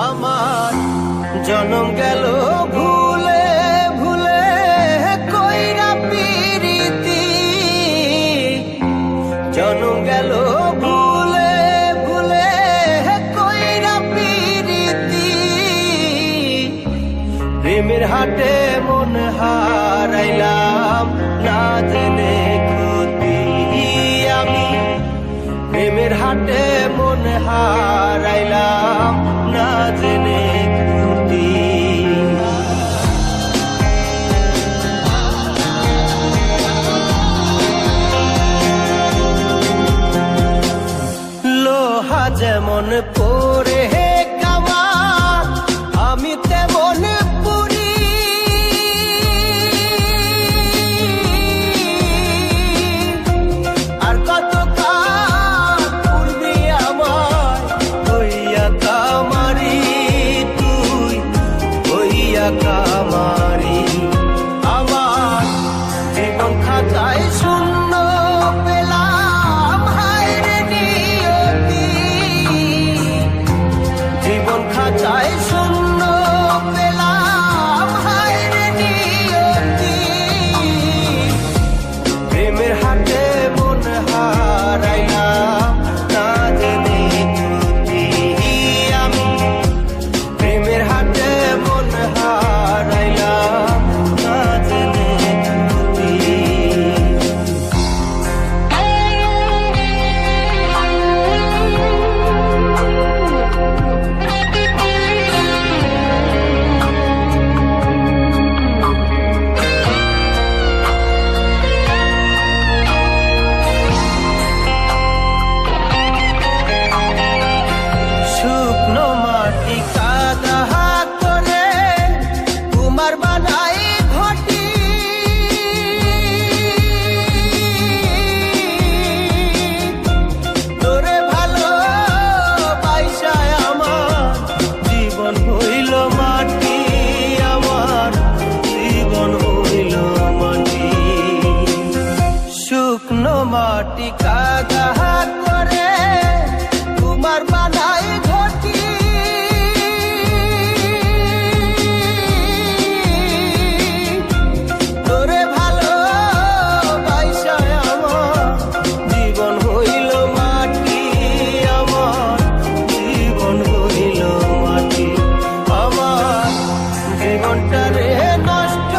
আমার জনম গেল ভুলে ভুলে কইরা পিরিতি, জনম গেল ভুলে ভুলে কইরা পিরিতি। প্রেমের হাটে মন হারাইলাম না জেনে ক্ষতি আমি, প্রেমের হাটে মন হারাইলাম না জেনে ক্ষতি। লোহা যেমন পরে কামান, আমি তেমন পুরি। আর কত কাল পূর্বি আমার হইয়া কামারি, তুই হইয়া কামারি। আমার জীবন খাতায় শূন্য পেলাম হায়রে নিয়তি, জীবন খাতায় শূন্য পেলাম হায়রে নিয়তি। প্রেমের হাটে মন হারাইলাম না জেনে ক্ষতি আমি, প্রেমের হাটে মন হারাইলাম না জেনে ক্ষতি। শুকনো মাটি কাদা করে কুমার বানাই ঘটি, তোরে ভালো পয়সায় আমার জীবন হইল মাটি, আমার জীবন হইল মাটি। শুকনো মাটি কাদা করে কুমার বানাই ঘটি, তোরে ভালো পয়সায় আমার জীবন হইল মাটি, আমার জীবন হইল মাটি। আমার জীবনটারে নষ্ট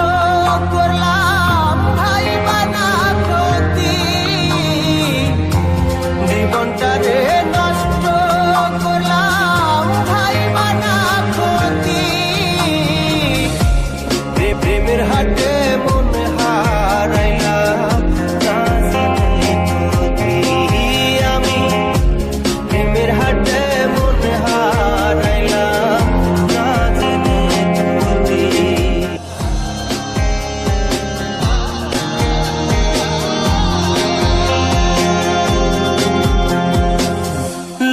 করলাম ভাই বানা ক্ষতি, জীবনটারে নষ্ট করলাম ভাই বানা ক্ষতি। প্রেমের হাটে মন হারাইলাম না জেনে ক্ষতি আমি, প্রেমের হাটে মন হারাইলাম না জেনে ক্ষতি।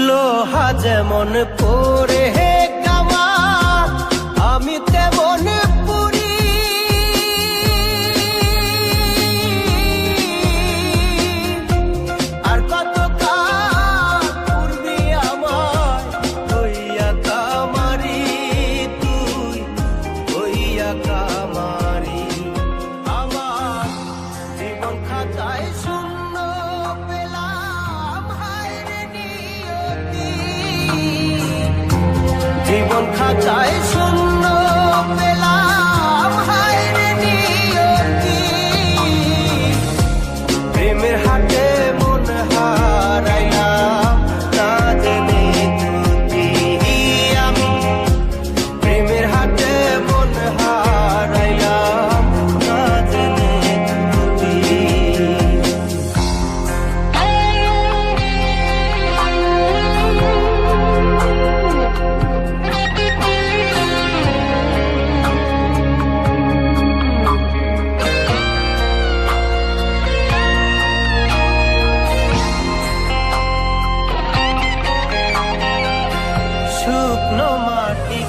লোহা যেমন পরে কামান, আমি তেমন পুরি। আর কত কাল পূর্বি আমার হইয়া কামারি, তুই হইয়া কামারি। আমার জীবন খাতায় শূন্য পেলাম হায়রে নিয়তি, জীবন খাতায় শূন্য পেলাম হায়রে নিয়তি। প্রেমের হাটে মন হারাইলাম না জেনে ক্ষতি আমি, প্রেমের হাটে মন হারাইলাম না জেনে ক্ষতি। শুকনো মাটি